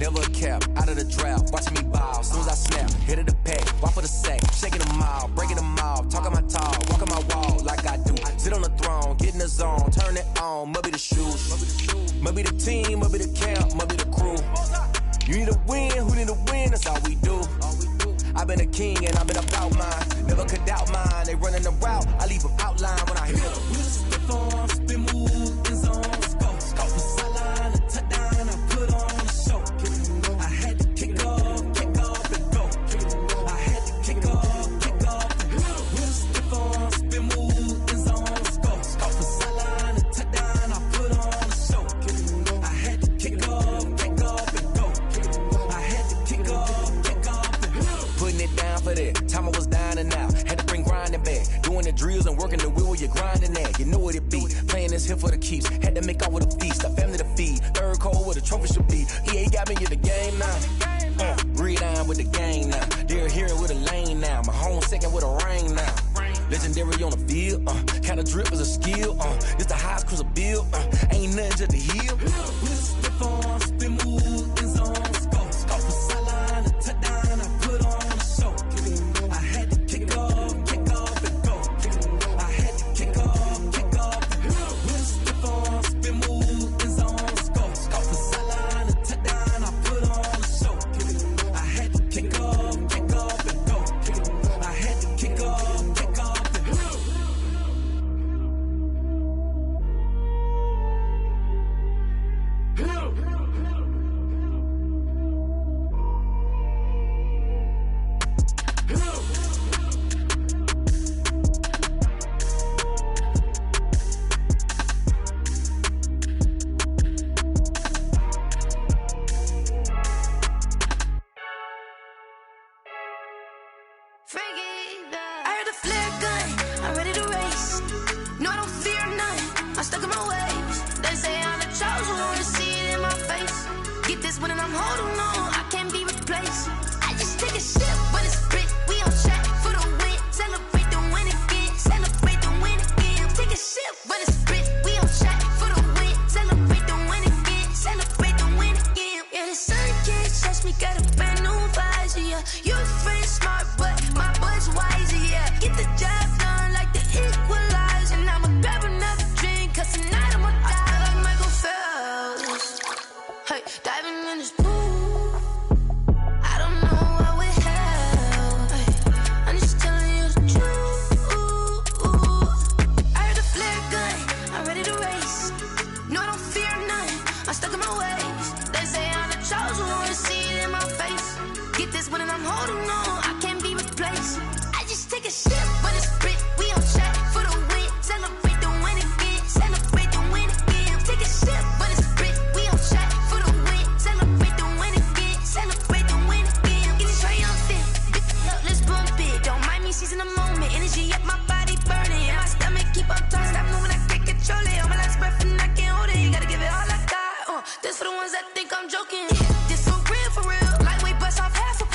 never a cap, out of the drought. Watching me ball, soon as I snap, hit of the pack, walk for the sack, shaking them all, breaking them off, talking my talk, walking my wall like I do. Sit on the throne, get in the zone, turn it on, must be the shoes, must be the team, must be the camp, must be the crew. You need a win, who need a win, that's all we do. I've been a king and I've been about mine, never could doubt mine, they running the route, I leave them outline when I hit them. We step on, spin move, in zone, scope, the sideline, a touchdown, I put on a show. I had to kick off and go. I had to kick off and go. We step on, spin move, in zone, scope, the sideline, a touchdown, I put on a show. I had to kick off and go. I had to kick off and go. Putting it down for that, time I was down and out, had to bring grinding back, doing the drills and working the wheel where you're grinding at, you know what it be, playing this here for the keeps, had to make out with a feast, a family to feed, third cold where the trophy should be, EA got me in the game now, read on with the gang now, they're hearing with a lane now, my home second with a ring now, legendary on the field, kind of drip is a skill, it's the highest cruiser bill, ain't nothing just to heal. We step on, spin move, in zone, scope, the sideline, a touchdown, I put on a show. I had to kick off and go. I had to kick off and go. We step on, spin move, in zone, scope, the sideline, a touchdown, I put on a show. I had to kick off and go. I had to kick off and go. I heard a flare gun, I'm ready to race. No, I don't fear none, I'm stuck in my ways. They say I'm the chosen one, see it in my face. Get this one and I'm holding on, I can't be replaced. I just take a sip, but it's split, we on track for the win. Celebrate the win again, celebrate the win again. Take a sip, but it's split, we on track for the win. Celebrate the win again, celebrate the win again. Yeah, the sun can't touch me, got a brand new visor, yeah. You're a friend smart, but my boy's wiser, yeah. Get the job done like the equalizer. Now I'ma grab another drink, cause tonight I'ma die like Michael Phelps. Hey, diving in this pool, I don't know what we have. Hey, I'm just telling you the truth. I heard a flare gun, I'm ready to race. No, I don't fear none, I'm stuck in my ways. They say I'm the chosen one, see it in my face. Get this one and I'm holding on, I can't be replaced. I just take a sip, but it's split, we on track for the win. Celebrate the win again, celebrate the win again. Take a sip, but it's split, we on track for the win. Celebrate the win again, celebrate the win again. Get it triumphant, let's bump it. Don't mind me seizing the moment, energy up my body burning. And my stomach keep up talking, stop moving, I can't control it. On my last breath and I can't hold it, you gotta give it all I got. This for the ones that think I'm joking. This for real, lightweight bust off half of.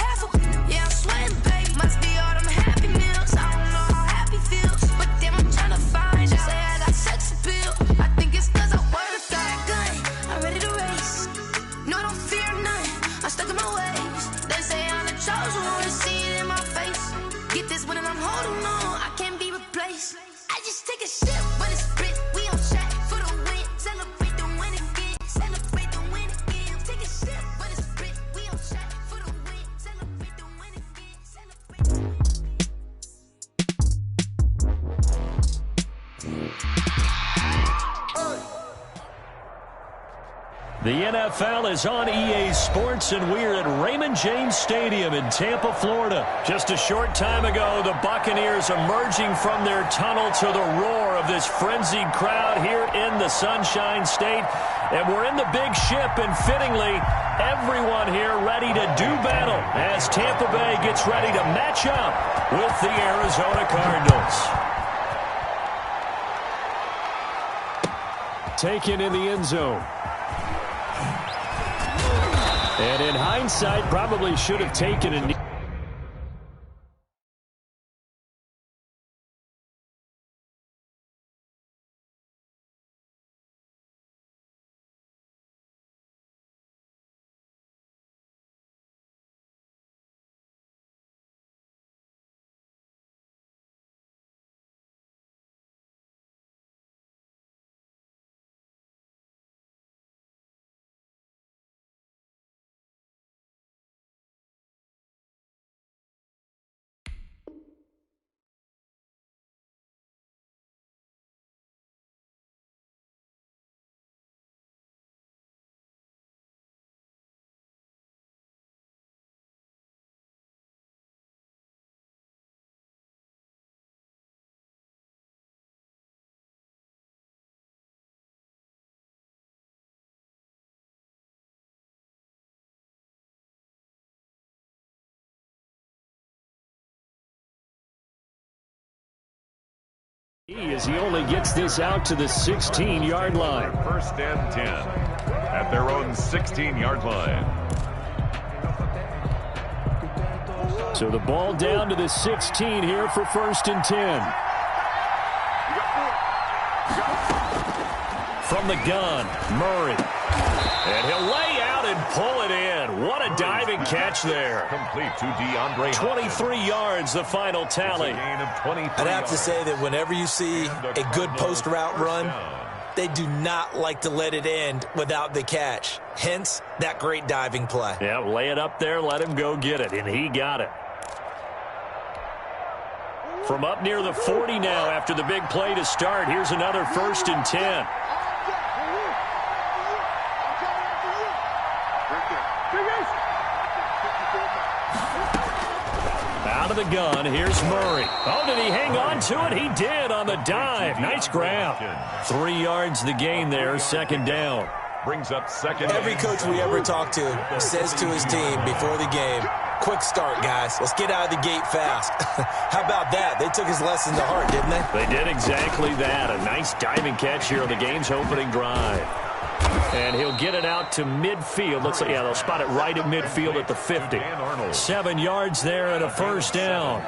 Yeah, I'm sweating, babe, must be all them happy meals. I don't know how happy feels, but damn, I'm trying to find out. Say I got sex appeal, I think it's cause I work a fat gun, I'm ready to race. No, I don't fear none, I'm stuck in my ways. They say I'm the chosen one, see it in my face. Get this one and I'm holding on, I can't be replaced. I just take a sip, but it's split, we on track for the win. Celebrate the win again, celebrate the win again. Take a sip, but it's split, we on track for the win. Celebrate the win again, celebrate the win. The NFL is on EA Sports, and we're at Raymond James Stadium in Tampa, Florida. Just a short time ago, the Buccaneers emerging from their tunnel to the roar of this frenzied crowd here in the Sunshine State. And we're in the big ship, and fittingly, everyone here ready to do battle as Tampa Bay gets ready to match up with the Arizona Cardinals. Taken in the end zone. And in hindsight, probably should have taken a As he only gets this out to the 16-yard line. First and 10 at their own 16-yard line. So the ball down to the 16 here for first and 10. From the gun, Murray. And he'll lay out and pull it in. What a diving catch there. Complete to DeAndre. 23 yards, the final tally. Gain of 23 I'd have to say that whenever you see a good post route run, they do not like to let it end without the catch. Hence, that great diving play. Yeah, lay it up there, let him go get it, and he got it. From up near the 40 now after the big play to start, here's another first and 10. Out of the gun, here's Murray. Oh, did he hang on to it? He did on the dive. Nice grab. 3 yards the gain there, second down. Brings up second. Every coach we ever talk to says to his team before the game, quick start, guys. Let's get out of the gate fast. How about that? They took his lesson to heart, didn't they? They did exactly that. A nice diving catch here on the game's opening drive. And he'll get it out to midfield. Looks like, yeah, they'll spot it right at midfield at the 50. 7 yards there and a first down.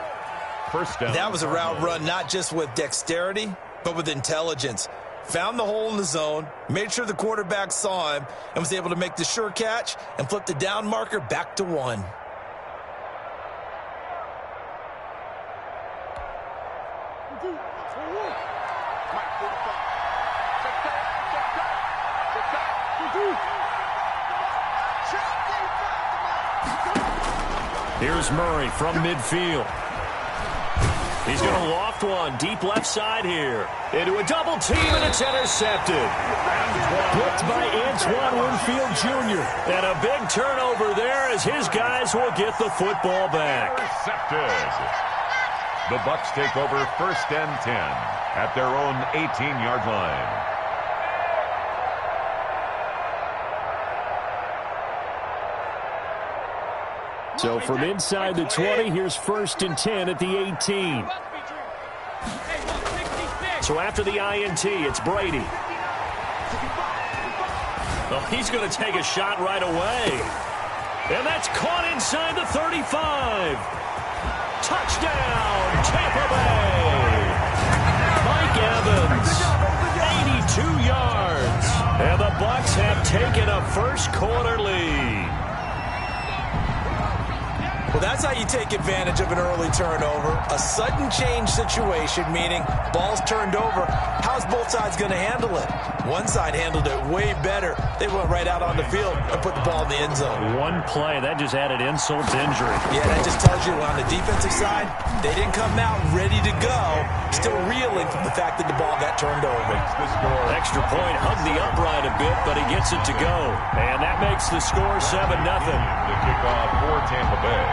First down. That was a route run not just with dexterity, but with intelligence. Found the hole in the zone, made sure the quarterback saw him, and was able to make the sure catch and flip the down marker back to 1. Here's Murray from midfield. He's going to loft one deep left side here. Into a double team, and it's intercepted. Blocked by Antoine Winfield Jr. And a big turnover there as his guys will get the football back. Intercepted. The Bucs take over first and 10 at their own 18-yard line. So from inside the 20, here's first and 10 at the 18. So after the INT, it's Brady. Oh, he's going to take a shot right away. And that's caught inside the 35. Touchdown, Tampa Bay. Mike Evans, 82 yards. And the Bucs have taken a first quarter lead. Well, that's how you take advantage of an early turnover. A sudden change situation, meaning ball's turned over. How's both sides going to handle it? One side handled it way better. They went right out on the field and put the ball in the end zone. One play, that just added insult to injury. Yeah, that just tells you on the defensive side, they didn't come out ready to go. Still reeling from the fact that the ball got turned over. Extra point, hugged the upright a bit, but he gets it to go. And that makes the score 7-0. The kickoff for Tampa Bay.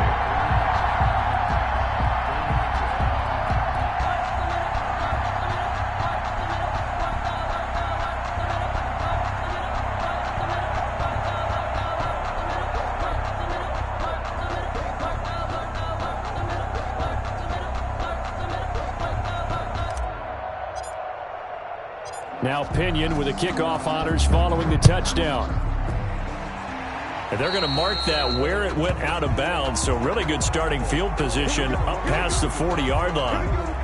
Now Pinion with the kickoff honors following the touchdown. And they're going to mark that where it went out of bounds, so really good starting field position up past the 40-yard line.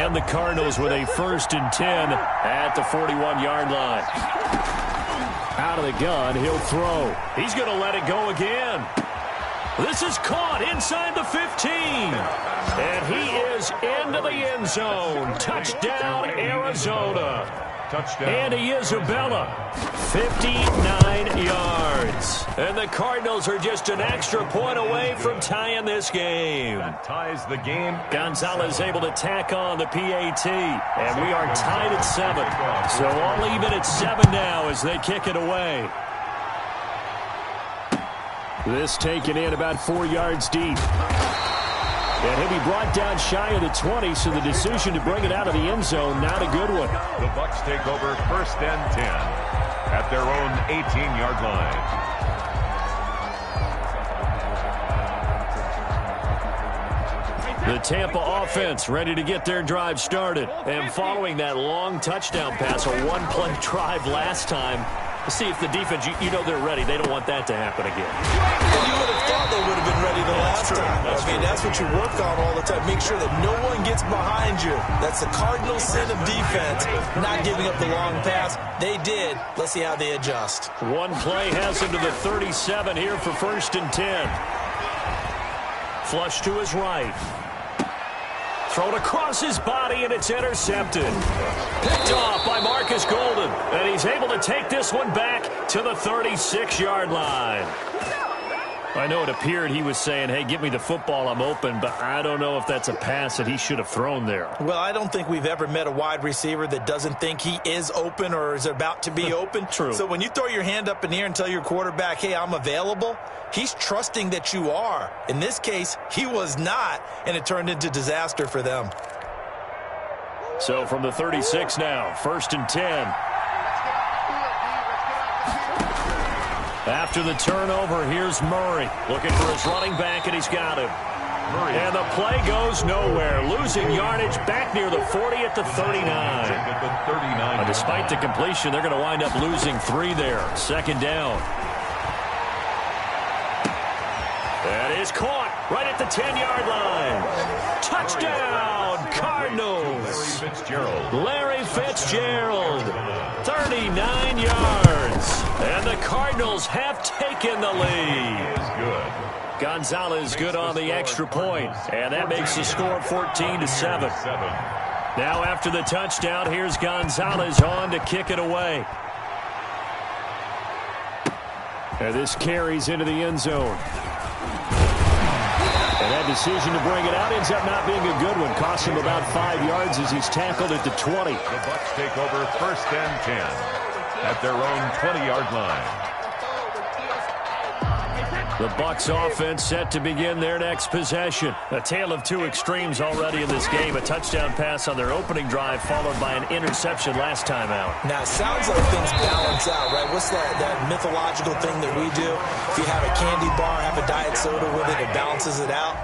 The Cardinals with a first and 10 at the 41-yard line. Out of the gun, he'll throw. He's going to let it go again. This is caught inside the 15. And he is into the end zone. Touchdown, Arizona. Touchdown. Andy Isabella, 59 yards. And the Cardinals are just an extra point away from tying this game. That ties the game. Gonzalez able to tack on the PAT. And we are tied at 7. So all even at 7 now as they kick it away. This taken in about 4 yards deep. And he'll be brought down shy of the 20, so the decision to bring it out of the end zone, not a good one. The Bucs take over 1st and 10 at their own 18-yard line. The Tampa offense ready to get their drive started. And following that long touchdown pass, a one-play drive last time, to see if the defense, you know they're ready. They don't want that to happen again. And you would have thought they would have been ready the last time. That's what you work on all the time. Make sure that no one gets behind you. That's the cardinal sin of defense, not giving up the long pass. They did. Let's see how they adjust. One play has him to the 37 here for 1st and 10. Flush to his right. Thrown across his body, and it's intercepted. Picked off by Marcus Golden, and he's able to take this one back to the 36-yard line. I know it appeared he was saying, hey, give me the football, I'm open, but I don't know if that's a pass that he should have thrown there. Well, I don't think we've ever met a wide receiver that doesn't think he is open or is about to be open. True. So when you throw your hand up in the air and tell your quarterback, hey, I'm available, he's trusting that you are. In this case, he was not, and it turned into disaster for them. So from the 36 now, 1st and 10. After the turnover, here's Murray looking for his running back, and he's got him. And the play goes nowhere, losing yardage back near the 40 at the 39. Despite the completion, they're going to wind up losing 3 there. 2nd down. That is caught right at the 10-yard line. Touchdown, Cardinals. Larry Fitzgerald, 39 yards. And the Cardinals have taken the lead. Gonzalez good on the extra point, and that makes the score 14-7. Now after the touchdown, here's Gonzalez on to kick it away. And this carries into the end zone. And that decision to bring it out ends up not being a good one. Cost him about 5 yards as he's tackled at the 20. The Bucs take over 1st and 10 at their own 20-yard line. The Bucs offense set to begin their next possession. A tale of 2 extremes already in this game. A touchdown pass on their opening drive followed by an interception last time out. Now, it sounds like things balance out, right? What's that mythological thing that we do? If you have a candy bar, have a diet soda with it, it balances it out.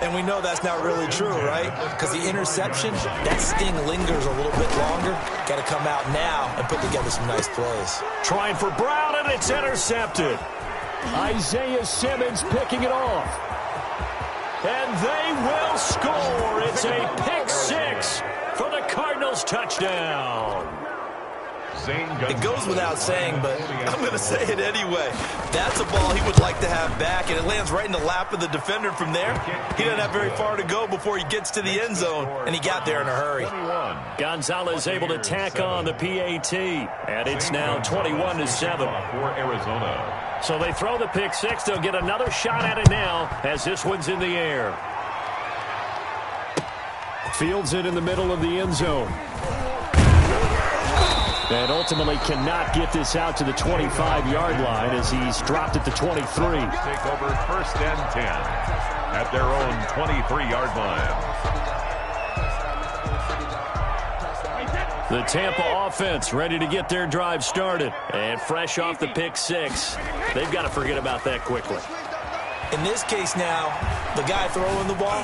And we know that's not really true, right? Because the interception, that sting lingers a little bit longer. Got to come out now and put together some nice plays. Trying for Brown, and it's intercepted. Isaiah Simmons picking it off. And they will score. It's a pick 6 for the Cardinals touchdown. It goes without saying, but I'm going to say it anyway. That's a ball he would like to have back, and it lands right in the lap of the defender from there. He doesn't have very far to go before he gets to the end zone, and he got there in a hurry. Gonzalez able to tack on the PAT, and it's now 21-7 for Arizona. So they throw the pick 6. They'll get another shot at it now as this one's in the air. Fields it in the middle of the end zone. And ultimately cannot get this out to the 25-yard line as he's dropped at the 23. Take over 1st and 10 at their own 23-yard line. The Tampa offense ready to get their drive started. And fresh off the pick 6. They've got to forget about that quickly. In this case now, the guy throwing the ball,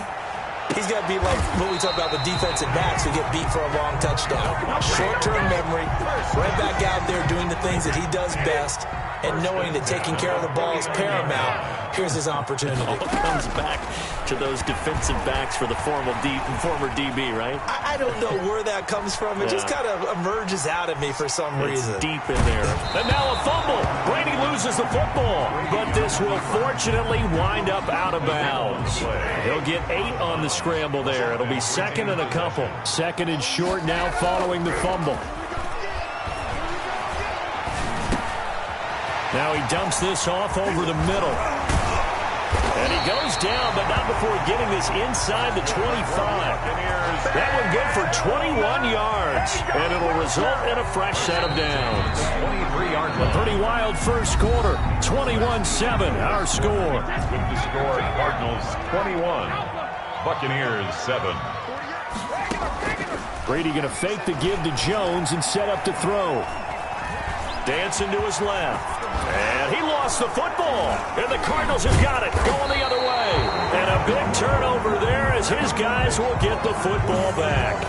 he's got to be like what we talk about with defensive backs who get beat for a long touchdown. Short-term memory, right back out there doing the things that he does best, and knowing that taking care of the ball is paramount. Here's his opportunity. All comes back to those defensive backs for the former DB, right? I don't know where that comes from. It just kind of emerges out of me for some reason. It's deep in there. And now a fumble. Brady loses the football, but this will fortunately wind up out of bounds. He'll get 8 on the scramble there. It'll be 2nd and a couple. 2nd and short now following the fumble. Now he dumps this off over the middle. And he goes down, but not before getting this inside the 25. That one good for 21 yards. And it'll result in a fresh set of downs. 23-yard A pretty wild first quarter. 21-7, our score. With the score, Cardinals 21, Buccaneers 7. Brady going to fake the give to Jones and set up to throw. Dancing to his left. And he lost the football. And the Cardinals have got it. Going the other way. And a big turnover there as his guys will get the football back.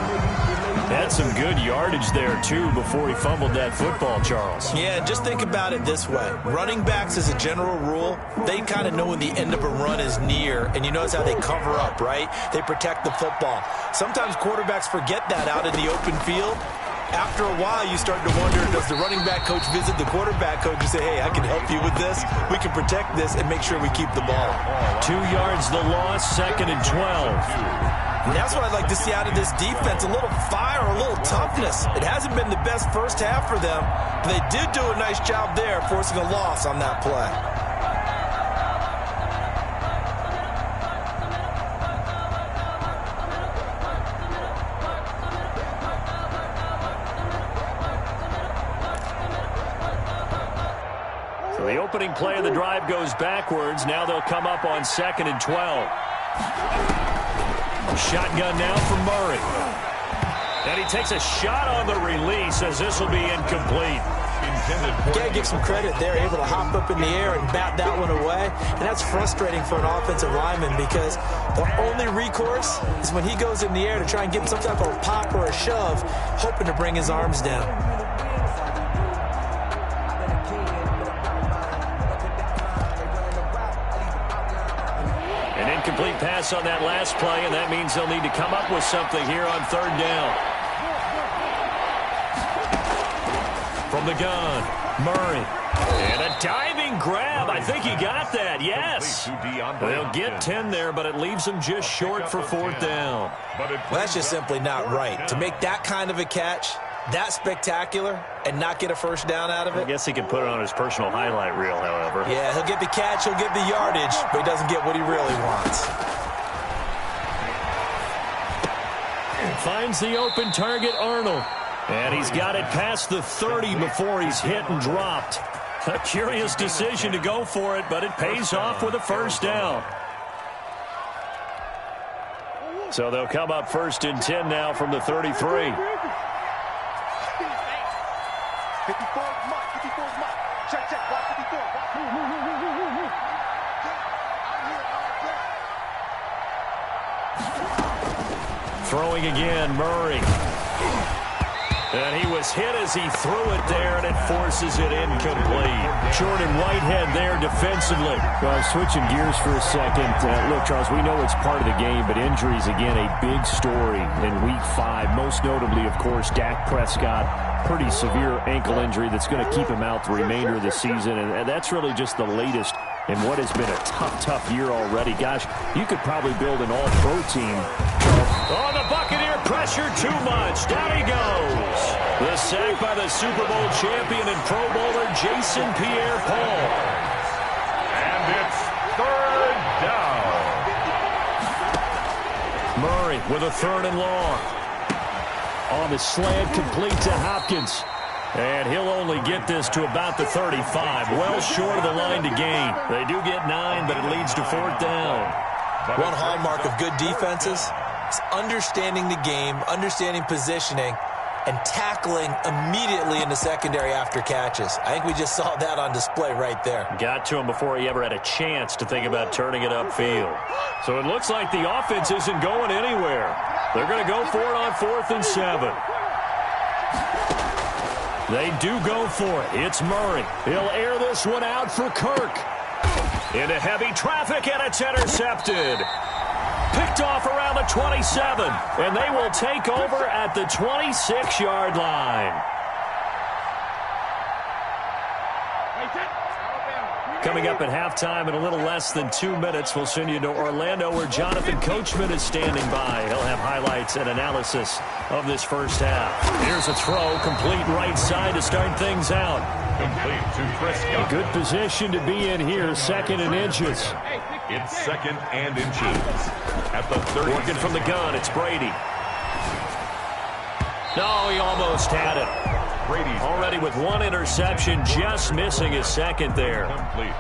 Had some good yardage there, too, before he fumbled that football, Charles. Yeah, just think about it this way. Running backs, as a general rule, they kind of know when the end of a run is near, and you notice how they cover up, right? They protect the football. Sometimes quarterbacks forget that out in the open field. After a while, you start to wonder, does the running back coach visit the quarterback coach and say, hey, I can help you with this. We can protect this and make sure we keep the ball. 2 yards the loss, 2nd and 12. And that's what I'd like to see out of this defense, a little fire, a little toughness. It hasn't been the best first half for them, but they did do a nice job there forcing a loss on that play. So the opening play of the drive goes backwards. Now they'll come up on 2nd and 12. Shotgun now for Murray. And he takes a shot on the release as this will be incomplete. Got to give some credit. They're able to hop up in the air and bat that one away. And that's frustrating for an offensive lineman because the only recourse is when he goes in the air to try and get some type of a pop or a shove, hoping to bring his arms down. Incomplete pass on that last play, and that means they'll need to come up with something here on 3rd down. From the gun, Murray. And a diving grab. I think he got that, yes. They'll get 10 there, but it leaves them just short for 4th down. Well, that's just simply not right. To make that kind of a catch, that spectacular, and not get a first down out of it. I guess he can put it on his personal highlight reel, however. Yeah, he'll get the catch, he'll get the yardage, but he doesn't get what he really wants. Finds the open target, Arnold. And he's got it past the 30 before he's hit and dropped. A curious decision to go for it, but it pays off with a first down. So they'll come up 1st and 10 now from the 33. 54 mark, 54 mark. Check, block 54. Throwing again, Murray. And he was hit as he threw it there, and it forces it incomplete. Jordan Whitehead there defensively. Well, switching gears for a second. Look, Charles, we know it's part of the game, but injuries, again, a big story in Week 5. Most notably, of course, Dak Prescott. Pretty severe ankle injury that's going to keep him out the remainder of the season, and that's really just the latest in what has been a tough year already. Gosh, you could probably build an all-pro team. Oh, the Buccaneer pressure too much. Down he goes. The sack by the Super Bowl champion and Pro Bowler Jason Pierre-Paul. And it's 3rd down. Murray with a 3rd and long. On the slant, complete to Hopkins. And he'll only get this to about the 35. Well short of the line to gain. They do get 9, but it leads to 4th down. One hallmark of good defenses is understanding the game, understanding positioning, and tackling immediately in the secondary after catches. I think we just saw that on display right there. Got to him before he ever had a chance to think about turning it upfield. So it looks like the offense isn't going anywhere. They're going to go for it on 4th and 7. They do go for it. It's Murray. He'll air this one out for Kirk. Into heavy traffic, and it's intercepted. Picked off around the 27, and they will take over at the 26-yard line. Coming up at halftime in a little less than 2 minutes, we'll send you to Orlando where Jonathan Coachman is standing by. He'll have highlights and analysis of this first half. Here's a throw, complete right side to start things out. Complete to Prescott. A good position to be in here, 2nd and inches. It's 2nd and inches. At the 30. Working from the gun, it's Brady. No, he almost had it. Brady's already with 1 interception, just missing his 2nd there. Complete.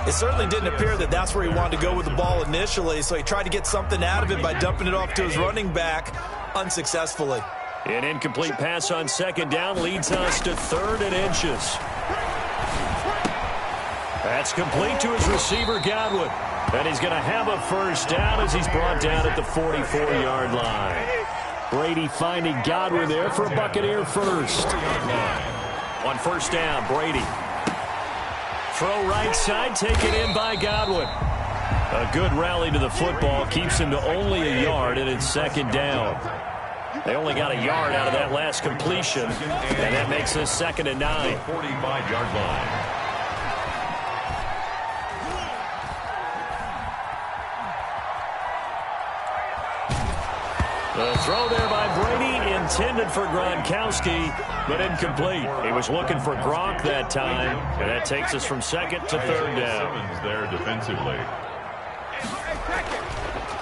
It certainly didn't appear that that's where he wanted to go with the ball initially, so he tried to get something out of it by dumping it off to his running back unsuccessfully. An incomplete pass on second down leads us to 3rd and inches. That's complete to his receiver, Godwin. And he's going to have a first down as he's brought down at the 44-yard line. Brady finding Godwin there for a Buccaneer first. On first down, Brady. Throw right side, taken in by Godwin. A good rally to the football keeps him to only a yard, and it's second down. They only got a yard out of that last completion, and that makes this 2nd and 9. 45-yard line. The throw there by Brady, intended for Gronkowski, but incomplete. He was looking for Gronk that time, and that takes us from 2nd to 3rd down. Simmons there defensively.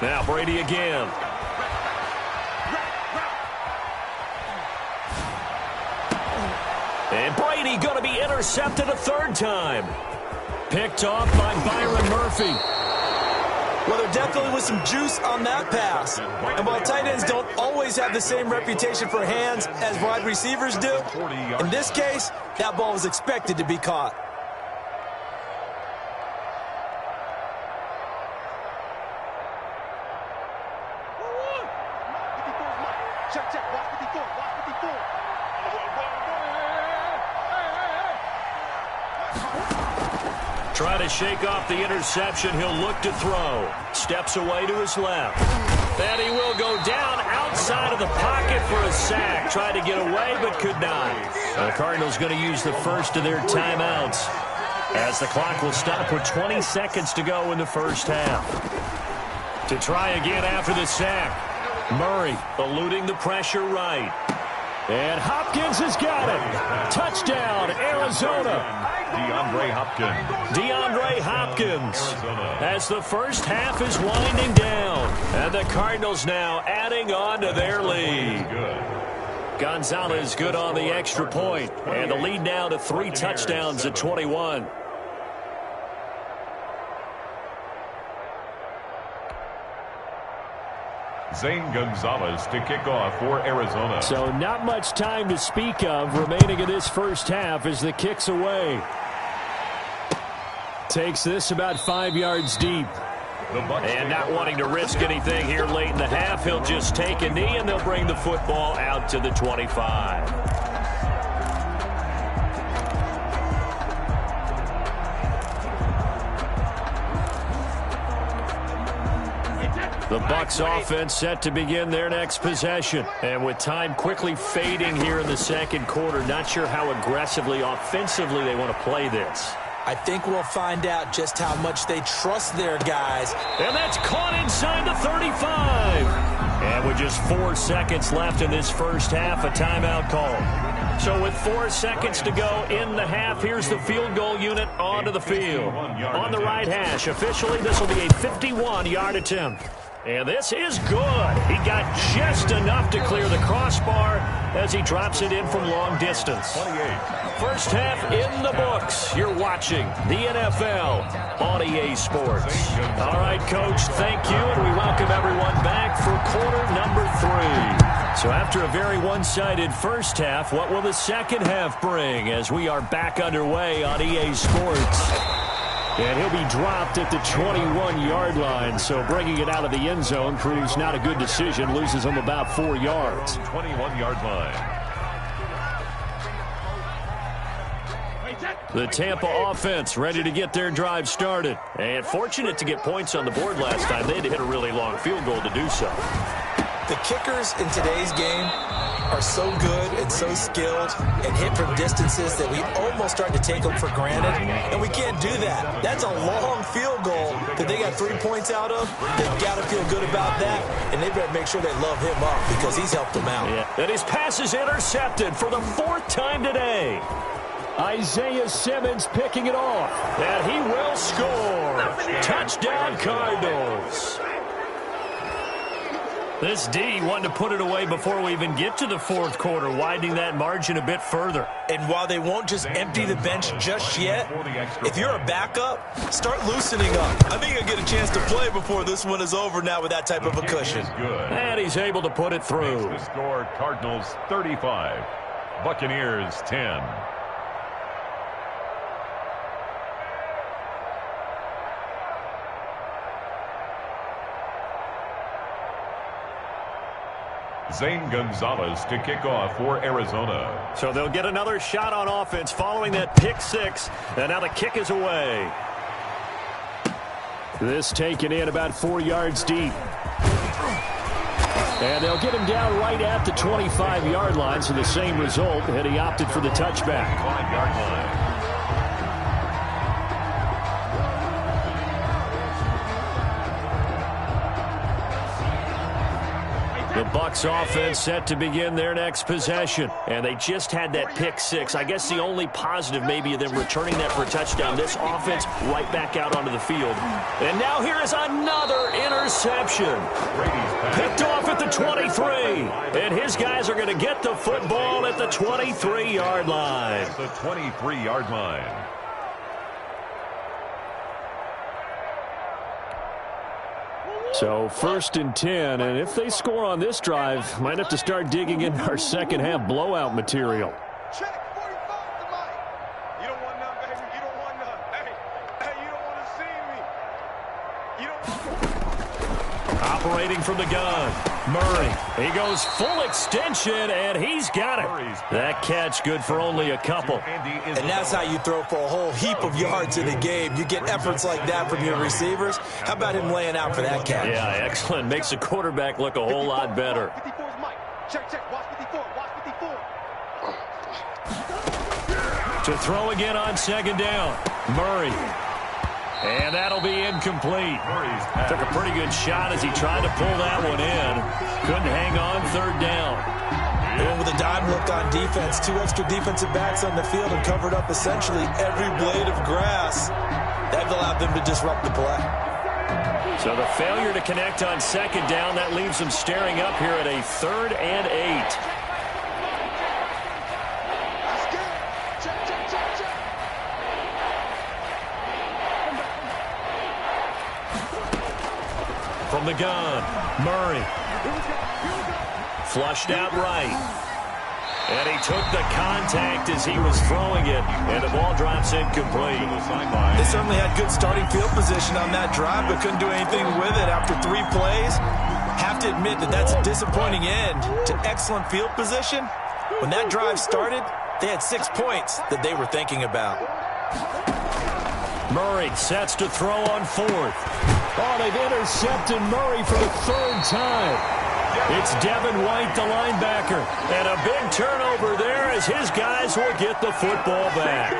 Now Brady again. And Brady going to be intercepted a 3rd time. Picked off by Byron Murphy. Well, there definitely was some juice on that pass. And while tight ends don't always have the same reputation for hands as wide receivers do, in this case, that ball was expected to be caught. Try to shake off the interception. He'll look to throw. Steps away to his left. And he will go down outside of the pocket for a sack. Tried to get away, but could not. The Cardinals going to use the first of their timeouts, as the clock will stop with 20 seconds to go in the first half. To try again after the sack. Murray eluding the pressure right. And Hopkins has got it. Touchdown, Arizona. DeAndre Hopkins as the first half is winding down. And the Cardinals now adding on to their lead. Gonzalez good on the extra point. And the lead now to 3 touchdowns at 21. Zane Gonzalez to kick off for Arizona. So not much time to speak of remaining in this first half as the kick's away. Takes this about 5 yards deep. And not wanting to risk anything here late in the half, he'll just take a knee and they'll bring the football out to the 25. The Bucs offense set to begin their next possession. And with time quickly fading here in the second quarter, not sure how aggressively, offensively they want to play this. I think we'll find out just how much they trust their guys. And that's caught inside the 35. And with just 4 seconds left in this first half, a timeout call. So with 4 seconds to go in the half, here's the field goal unit onto the field. On the right hash, officially this will be a 51-yard attempt. And this is good. He got just enough to clear the crossbar as he drops it in from long distance. 28. First half in the books. You're watching the NFL on EA Sports. All right, Coach, thank you, and we welcome everyone back for quarter number 3. So after a very one-sided first half, what will the second half bring as we are back underway on EA Sports? And he'll be dropped at the 21-yard line, so bringing it out of the end zone proves not a good decision, loses him about 4 yards. 21-yard line. The Tampa offense ready to get their drive started. And fortunate to get points on the board last time. They had to hit a really long field goal to do so. The kickers in today's game are so good and so skilled and hit from distances that we almost start to take them for granted, and we can't do that. That's a long field goal that they got 3 points out of. They've got to feel good about that, and they better make sure they love him up because he's helped them out. Yeah. And his pass is intercepted for the 4th time today. Isaiah Simmons picking it off, and he will score. Touchdown, Cardinals. This D wanted to put it away before we even get to the fourth quarter, widening that margin a bit further. And while they won't just empty the bench just yet, if you're a backup, start loosening up. I think you'll get a chance to play before this one is over now with that type of a cushion. And he's able to put it through. The score, Cardinals 35, Buccaneers 10. Zane Gonzalez to kick off for Arizona. So they'll get another shot on offense following that pick six. And now the kick is away. This taken in about 4 yards deep. And they'll get him down right at the 25-yard line, so the same result, and he opted for the touchback. 5-yard line. The Bucs offense set to begin their next possession. And they just had that pick six. I guess the only positive maybe of them returning that for a touchdown. This offense right back out onto the field. And now here is another interception. Picked off at the 23. And his guys are going to get the football at the 23-yard line. At the 23-yard line. So 1st and 10, and if they score on this drive, might have to start digging in our second half blowout material. Check 45 to Mike. You don't want none, baby. You don't want none. Hey, you don't want to see me. You don't. Operating from the gun, Murray. He goes full extension, and he's got it. That catch good for only a couple. And that's how you throw for a whole heap of yards in a game. You get efforts like that from your receivers. How about him laying out for that catch? Yeah, excellent. Makes the quarterback look a whole lot better. 54 is Mike. Check. Watch 54. Watch 54. To throw again on second down, Murray. And that'll be incomplete. Took a pretty good shot as he tried to pull that one in. Couldn't hang on third down. And with a dime look on defense, 2 extra defensive backs on the field and covered up essentially every blade of grass. That allowed them to disrupt the play. So the failure to connect on second down, that leaves them staring up here at a 3rd and 8. From the gun, Murray. Flushed out right. And he took the contact as he was throwing it, and the ball drops incomplete. They certainly had good starting field position on that drive, but couldn't do anything with it after 3 plays. Have to admit that that's a disappointing end to excellent field position. When that drive started, they had 6 points that they were thinking about. Murray sets to throw on 4th. Oh, they've intercepted Murray for the 3rd time. It's Devin White, the linebacker. And a big turnover there as his guys will get the football back.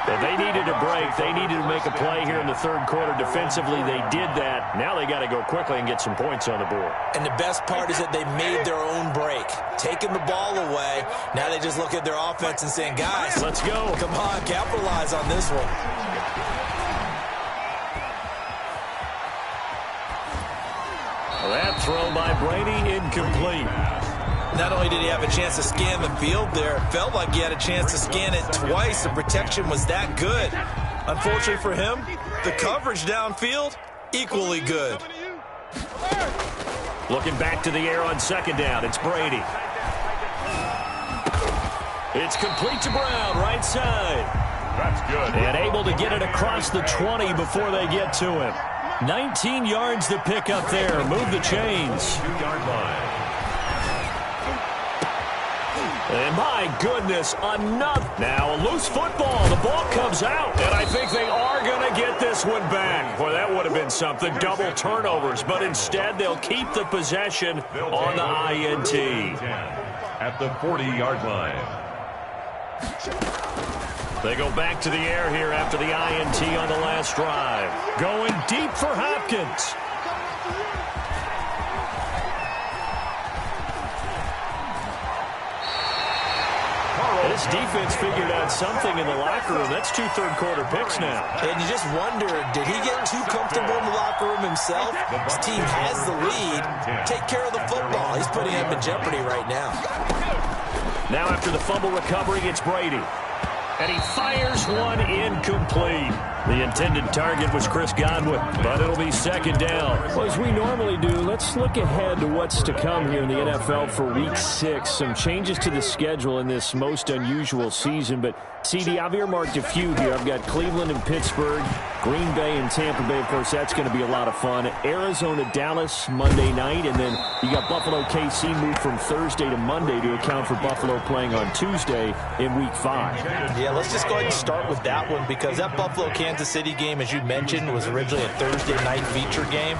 But they needed a break. They needed to make a play here in the 3rd quarter. Defensively, they did that. Now they got to go quickly and get some points on the board. And the best part is that they made their own break. Taking the ball away. Now they just look at their offense and saying, guys, let's go. Come on, capitalize on this one. That throw by Brady incomplete. Not only did he have a chance to scan the field there, it felt like he had a chance to scan it twice. The protection was that good. Unfortunately for him, the coverage downfield, equally good. Looking back to the air on second down, it's Brady. It's complete to Brown, right side. That's good. And able to get it across the 20 before they get to him. 19 yards to pick up there. Move the chains. 2-yard line. And my goodness, another. Now a loose football. The ball comes out. And I think they are going to get this one back. Boy, that would have been something. Double turnovers. But instead, they'll keep the possession on the INT. At the 40-yard line. They go back to the air here after the INT on the last drive. Going deep for Hopkins. this defense figured out something in the locker room. That's 2 third-quarter picks now. And you just wonder, did he get too comfortable in the locker room himself? His team has the lead. Take care of the football. He's putting him in jeopardy right now. Now after the fumble recovery, it's Brady. And he fires one incomplete. The intended target was Chris Godwin, but it'll be second down. Well, as we normally do, let's look ahead to what's to come here in the NFL for Week 6. Some changes to the schedule in this most unusual season, but CD, I've earmarked a few here. I've got Cleveland and Pittsburgh, Green Bay and Tampa Bay. Of course, that's going to be a lot of fun. Arizona, Dallas, Monday night, and then you got Buffalo, KC moved from Thursday to Monday to account for Buffalo playing on Tuesday in Week 5. Yeah, let's just go ahead and start with that one because that Buffalo-Kansas City game, as you mentioned, was originally a Thursday night feature game.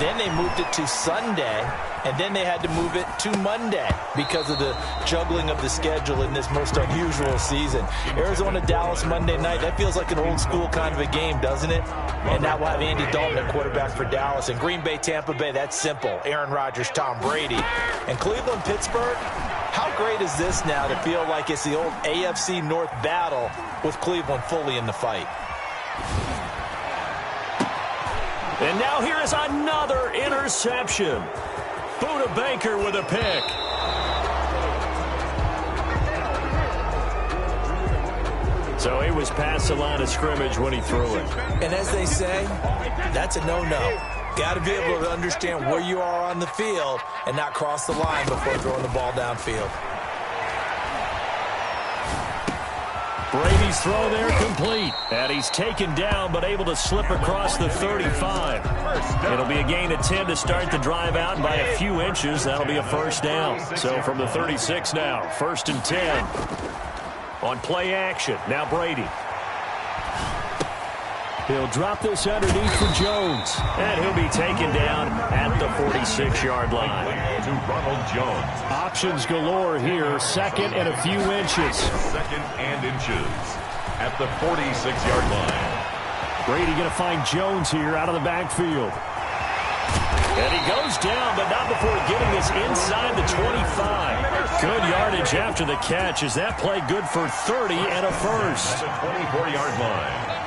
Then they moved it to Sunday, and then they had to move it to Monday because of the juggling of the schedule in this most unusual season. Arizona, Dallas, Monday night, that feels like an old school kind of a game, doesn't it? And now we'll have Andy Dalton at quarterback for Dallas. And Green Bay, Tampa Bay, that's simple. Aaron Rodgers, Tom Brady. And Cleveland, Pittsburgh, how great is this now to feel like it's the old AFC North battle with Cleveland fully in the fight? And now here is another interception. Buda Baker with a pick. So he was past the line of scrimmage when he threw it. And as they say, that's a no-no. Got to be able to understand where you are on the field and not cross the line before throwing the ball downfield. Brady's throw there complete. And he's taken down but able to slip across the 35. It'll be a gain of 10 to start the drive out by a few inches. That'll be a first down. So from the 36 now, 1st and 10. On play action, now Brady. He'll drop this underneath for Jones. And he'll be taken down at the 46-yard line. To Ronald Jones. Options galore here. 2nd and a few inches. 2nd and inches at the 46-yard line. Brady going to find Jones here out of the backfield. And he goes down, but not before getting this inside the 25. Good yardage after the catch. Is that play good for 30 and a first? At the 24-yard line.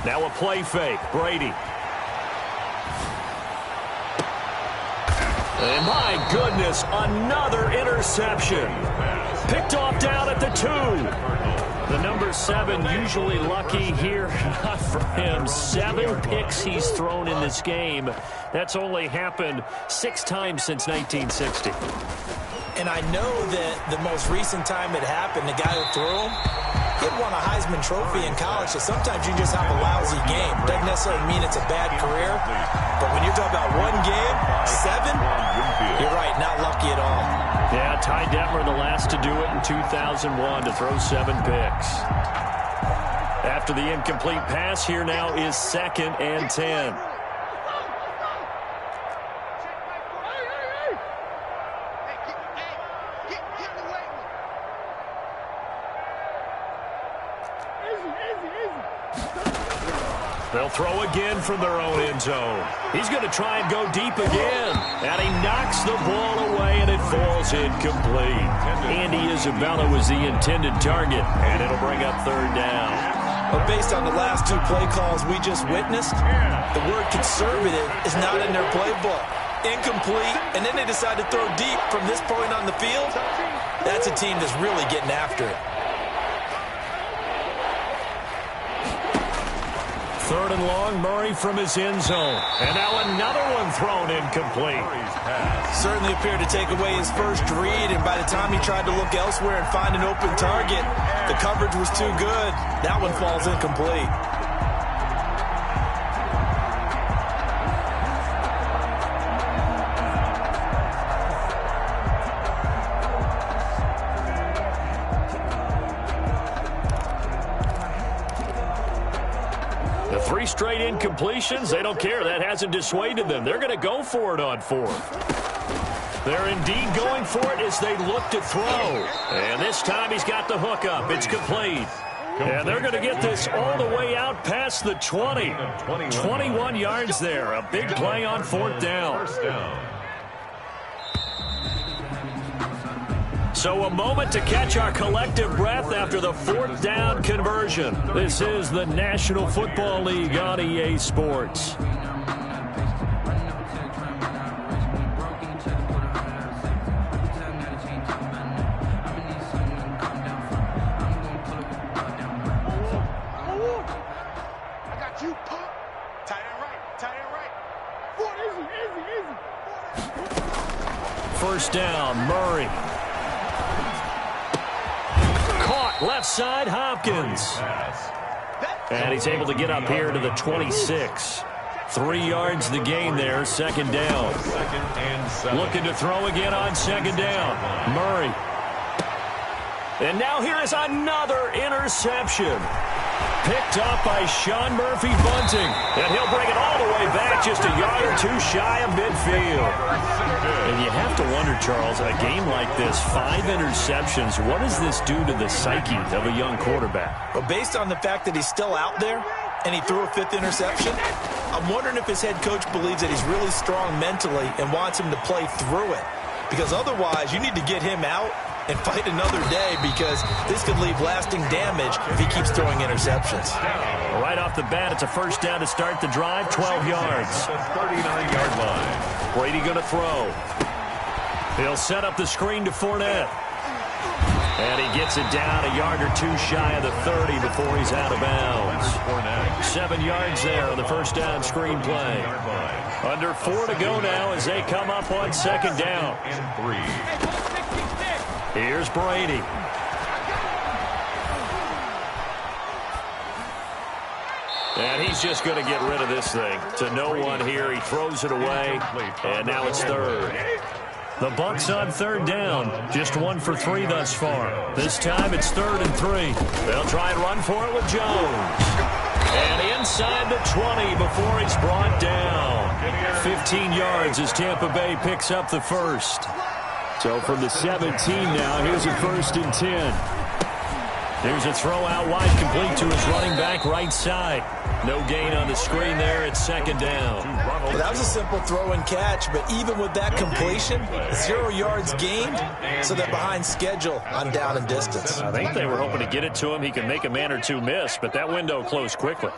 Now a play fake. Brady. And my goodness, another interception. Picked off down at the 2. The number 7 usually lucky here. Not for him. 7 picks he's thrown in this game. That's only happened 6 times since 1960. And I know that the most recent time it happened, the guy who threw him, he had won a Heisman Trophy in college, so sometimes you just have a lousy game. Doesn't necessarily mean it's a bad career, but when you're talking about one game, 7, you're right, not lucky at all. Yeah, Ty Detmer, the last to do it in 2001 to throw 7 picks. After the incomplete pass, here now is 2nd and 10. They'll throw again from their own end zone. He's going to try and go deep again. And he knocks the ball away, and it falls incomplete. Andy Isabella was the intended target, and it'll bring up 3rd down. But based on the last 2 play calls we just witnessed, the word conservative is not in their playbook. Incomplete, and then they decide to throw deep from this point on the field. That's a team that's really getting after it. 3rd and long, Murray from his end zone. And now another one thrown incomplete. Certainly appeared to take away his first read, and by the time he tried to look elsewhere and find an open target, the coverage was too good. That one falls incomplete. The 3 straight incompletions, they don't care. That hasn't dissuaded them. They're going to go for it on 4th. They're indeed going for it as they look to throw. And this time he's got the hook up. It's complete. And they're going to get this all the way out past the 20. 21 yards there. A big play on 4th down. So a moment to catch our collective breath after the 4th down conversion. This is the National Football League on EA Sports. First down, Murray. Caught left side, Hopkins. And he's able to get up here to the 26. 3 yards the gain there, second down. Looking to throw again on second down. Murray. And now here is another interception. Picked up by Sean Murphy-Bunting. And he'll bring it all the way back just a yard or two shy of midfield. And you have to wonder, Charles, a game like this, 5 interceptions, what does this do to the psyche of a young quarterback? Well, based on the fact that he's still out there and he threw a 5th interception, I'm wondering if his head coach believes that he's really strong mentally and wants him to play through it. Because otherwise, you need to get him out and fight another day, because this could leave lasting damage if he keeps throwing interceptions. Right off the bat, it's a first down to start the drive, 12 yards. The 39-yard line. Brady going to throw. He'll set up the screen to Fournette. And he gets it down a yard or two shy of the 30 before he's out of bounds. 7 yards there on the first down screen play. Under 4 to go now as they come up on second down. Here's Brady. And he's just going to get rid of this thing. To no one here. He throws it away. And now it's third. The Bucs on third down. Just 1 for 3 thus far. This time it's 3rd and 3. They'll try and run for it with Jones. And inside the 20 before he's brought down. 15 yards as Tampa Bay picks up the first. So from the 17 now, here's a 1st and 10. There's a throw out wide, complete to his running back right side. No gain on the screen there. It's second down. Well, that was a simple throw and catch, but even with that completion, 0 yards gained, so they're behind schedule on down and distance. I think they were hoping to get it to him. He can make a man or two miss, but that window closed quickly.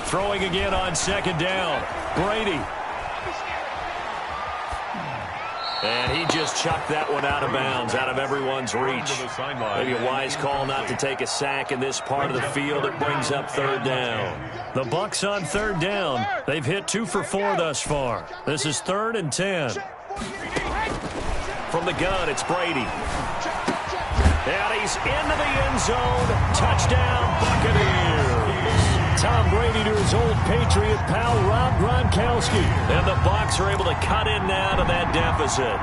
Throwing again on second down. Brady. And he just chucked that one out of bounds, out of everyone's reach. Maybe a wise call not to take a sack in this part of the field. It brings up third down. The Bucs on third down. They've hit 2 for 4 thus far. This is 3rd and 10. From the gun, it's Brady. And he's into the end zone. Touchdown, Buccaneers. Tom Brady to his old Patriot pal, Rob Gronkowski. And the Bucs are able to cut in now to that deficit.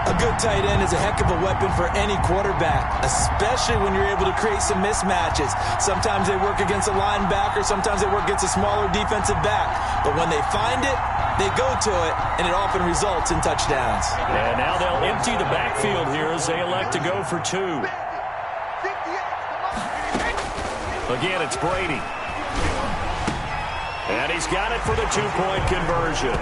A good tight end is a heck of a weapon for any quarterback, especially when you're able to create some mismatches. Sometimes they work against a linebacker, sometimes they work against a smaller defensive back. But when they find it, they go to it, and it often results in touchdowns. And now they'll empty the backfield here as they elect to go for 2. Again, it's Brady. And he's got it for the 2-point conversion.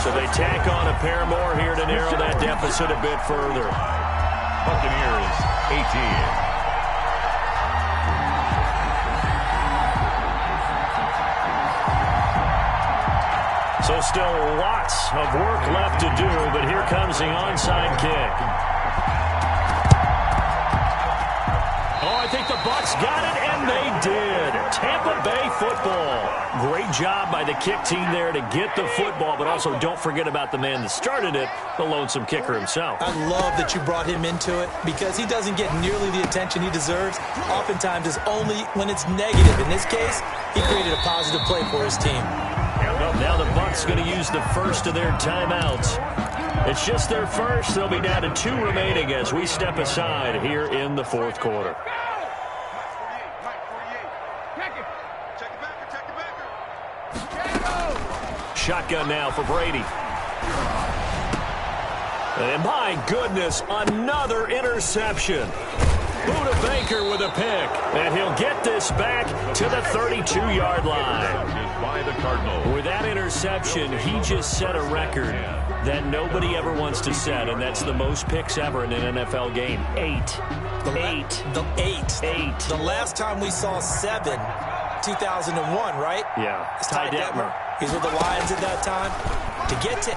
So they tack on a pair more here to narrow that deficit a bit further. Buccaneers, 18. So still lots of work left to do, but here comes the onside kick. Oh, I think the Bucs got it, and they did. Tampa Bay football. Great job by the kick team there to get the football, but also don't forget about the man that started it, the lonesome kicker himself. I love that you brought him into it because he doesn't get nearly the attention he deserves. Oftentimes it's only when it's negative. In this case, he created a positive play for his team. Now the Bucs going to use the first of their timeouts. It's just their first. They'll be down to 2 remaining as we step aside here in the 4th quarter. Shotgun now for Brady. And my goodness, another interception. Buda Baker Baker with a pick, and he'll get this back to the 32-yard line. By the Cardinals. With that interception, he just set a record that nobody ever wants to set, and that's the most picks ever in an NFL game. 8. The last time we saw 7, 2001, right? Yeah. It's Ty Detmer. He's with the Lions at that time. To get to 8,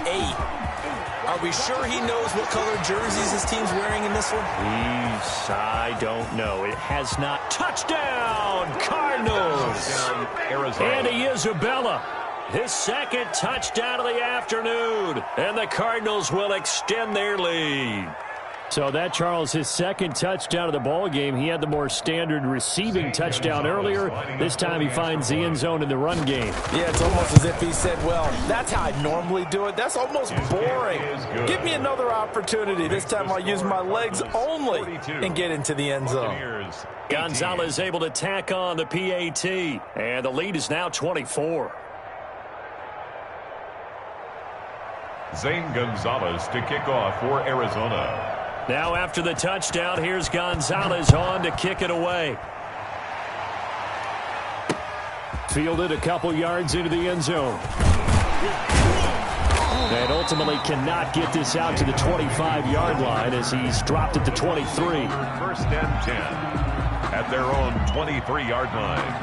are we sure he knows what color jerseys his team's wearing in this one? I don't know. It has not. Touchdown, Cardinals. Andy Isabella, his second touchdown of the afternoon, and the Cardinals will extend their lead. So that, Charles, his second touchdown of the ball game. He had the more standard receiving touchdown earlier. This time he finds the end zone in the run game. Yeah, it's almost as if he said, well, that's how I normally do it. That's almost boring. Give me another opportunity. This time I'll use my legs only and get into the end zone. Gonzalez able to tack on the PAT, and the lead is now 24. Zane Gonzalez to kick off for Arizona. Now after the touchdown, here's Gonzalez on to kick it away. Fielded a couple yards into the end zone. And ultimately cannot get this out to the 25-yard line as he's dropped at the 23. First and 10 at their own 23-yard line.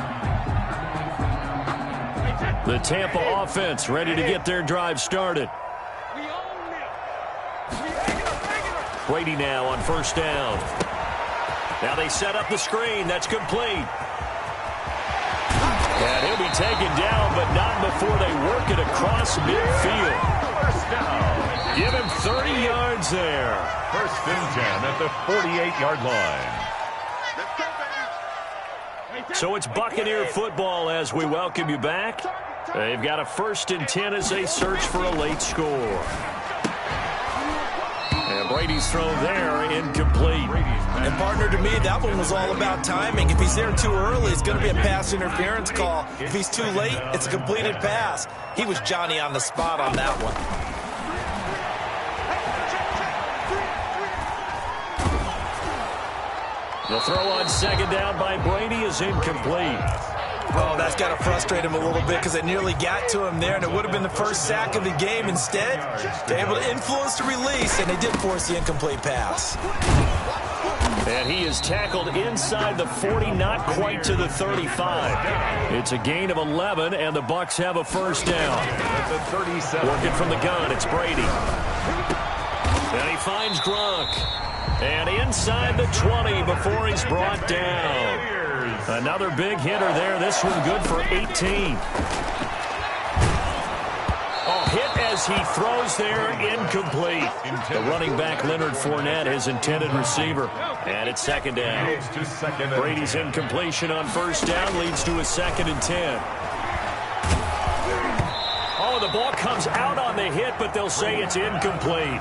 The Tampa offense ready to get their drive started. Brady now on first down. Now they set up the screen. That's complete. And he'll be taken down, but not before they work it across midfield. First down. Give him 30 yards there. First and 10 at the 48-yard line. So it's Buccaneer football as we welcome you back. They've got a first and 10 as they search for a late score. And Brady's throw there, incomplete. And partner, to me, that one was all about timing. If he's there too early, it's going to be a pass interference call. If he's too late, it's a completed pass. He was Johnny on the spot on that one. The throw on second down by Brady is incomplete. Oh, that's got to frustrate him a little bit because it nearly got to him there, and it would have been the first sack of the game. Instead, they're able to influence the release, and they did force the incomplete pass. And he is tackled inside the 40, not quite to the 35. It's a gain of 11, and the Bucs have a first down. Working from the gun, it's Brady. And he finds Gronk. And inside the 20 before he's brought down. Another big hitter there. This one good for 18. Oh, hit as he throws there, incomplete. The running back, Leonard Fournette, his intended receiver. And it's second down. Brady's incompletion on first down leads to a second and 10. Oh, the ball comes out on the hit, but they'll say it's incomplete.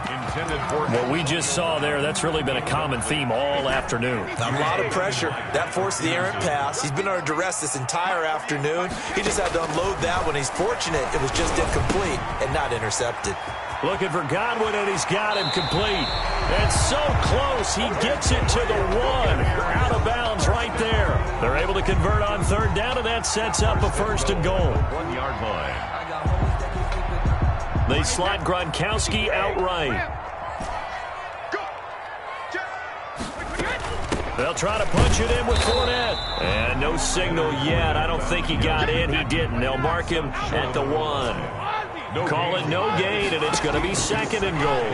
What we just saw there, that's really been a common theme all afternoon. A lot of pressure. That forced the errant pass. He's been under duress this entire afternoon. He just had to unload that one. He's fortunate it was just incomplete and not intercepted. Looking for Godwin, and he's got him complete. And so close, he gets it to the 1. Out of bounds right there. They're able to convert on third down, and that sets up a first and goal. 1 yard line. They slot Gronkowski outright. They'll try to punch it in with Fournette. And no signal yet. I don't think he got in. He didn't. They'll mark him at the 1. Call it no gain, and it's going to be second and goal.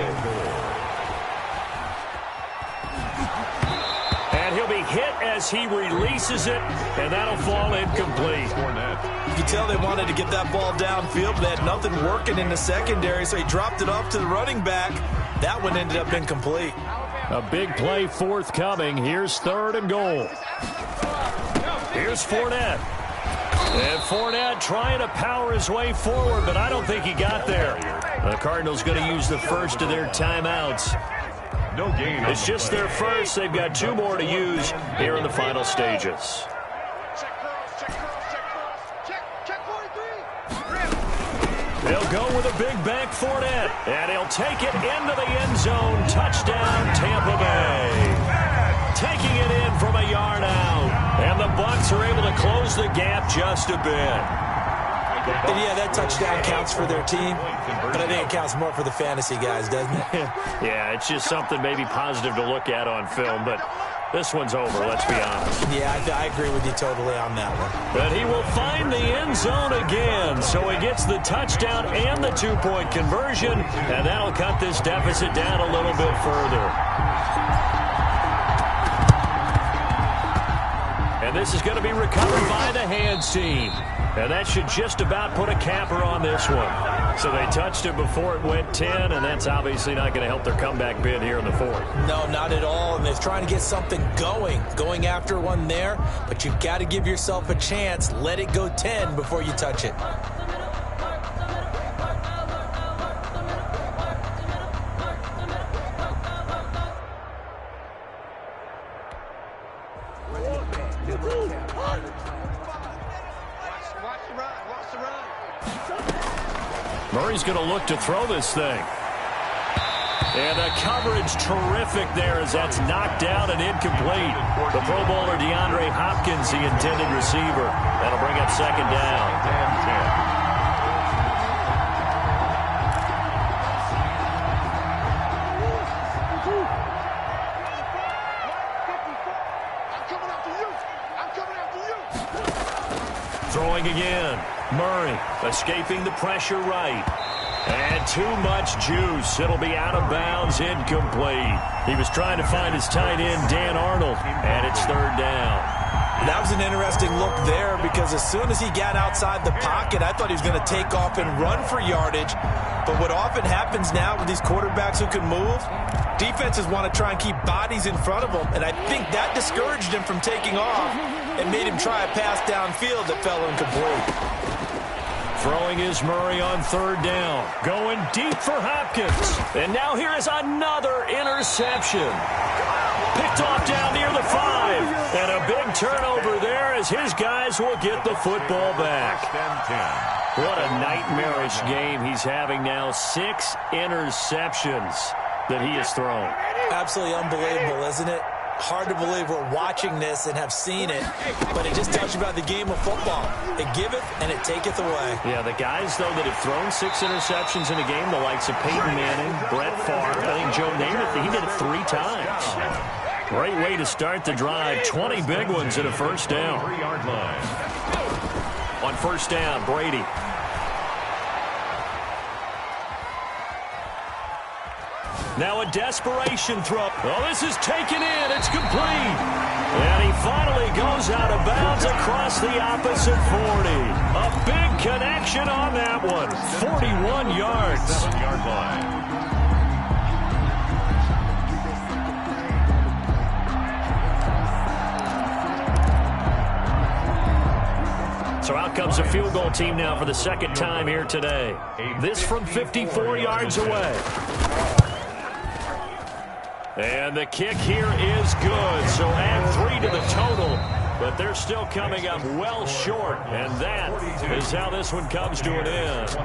And he'll be hit as he releases it, and that'll fall incomplete. You can tell they wanted to get that ball downfield, but they had nothing working in the secondary, so he dropped it off to the running back. That one ended up incomplete. A big play forthcoming. Here's third and goal. Here's Fournette. And Fournette trying to power his way forward, but I don't think he got there. The Cardinals going to use the first of their timeouts. No gain. It's just their first. They've got 2 more to use here in the final stages. They'll go with a big back Fournette, and he'll take it into the end zone. Touchdown, Tampa Bay. Taking it in from a yard close the gap just a bit. And yeah, that touchdown counts for their team, but I think it counts more for the fantasy guys, doesn't it? Yeah, it's just something maybe positive to look at on film, but this one's over, let's be honest. Yeah, I agree with you totally on that one. But he will find the end zone again, so he gets the touchdown and the two-point conversion, and that'll cut this deficit down a little bit further. And this is going to be recovered by the hands team. And that should just about put a capper on this one. So they touched it before it went 10, and that's obviously not going to help their comeback bid here in the fourth. No, not at all. And they're trying to get something going after one there. But you've got to give yourself a chance. Let it go 10 before you touch it. Murray's going to look to throw this thing. And the coverage terrific there as that's knocked down and incomplete. The Pro Bowler DeAndre Hopkins, the intended receiver. That'll bring up second down. Throwing again. Murray escaping the pressure right. And too much juice. It'll be out of bounds, incomplete. He was trying to find his tight end, Dan Arnold, and it's third down. That was an interesting look there because as soon as he got outside the pocket, I thought he was going to take off and run for yardage. But what often happens now with these quarterbacks who can move, defenses want to try and keep bodies in front of them, and I think that discouraged him from taking off and made him try a pass downfield that fell incomplete. Throwing is Murray on third down. Going deep for Hopkins. And now here is another interception. Picked off down near the 5. And a big turnover there as his guys will get the football back. What a nightmarish game he's having now. 6 interceptions that he has thrown. Absolutely unbelievable, isn't it? Hard to believe we're watching this and have seen it, but it just tells you about the game of football. It giveth and it taketh away. Yeah, the guys, though, that have thrown 6 interceptions in a game, the likes of Peyton Manning, Brett Favre, I think Joe Namath, he did it 3 times. Great way to start the drive. 20 big ones at a first down. On first down, Brady. Now a desperation throw. Oh, this is taken in. It's complete. And he finally goes out of bounds across the opposite 40. A big connection on that one. 41 yards. 7-yard line. So out comes the field goal team now for the second time here today. This from 54 yards away. And the kick here is good. So add 3 to the total. But they're still coming up well short. And that is how this one comes to an end.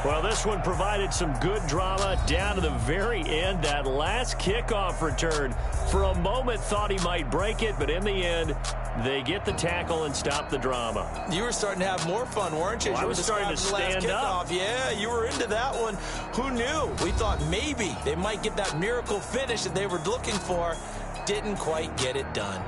Well, this one provided some good drama down to the very end. That last kickoff return, for a moment thought he might break it, but in the end, they get the tackle and stop the drama. You were starting to have more fun, weren't you? Well, I was starting to stand up. Yeah, you were into that one. Who knew? We thought maybe they might get that miracle finish that they were looking for. Didn't quite get it done.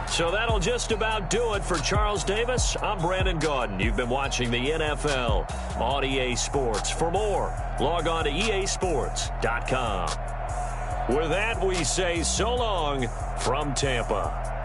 So that'll just about do it for Charles Davis. I'm Brandon Gaudin. You've been watching the NFL on EA Sports. For more, log on to easports.com. With that, we say so long from Tampa.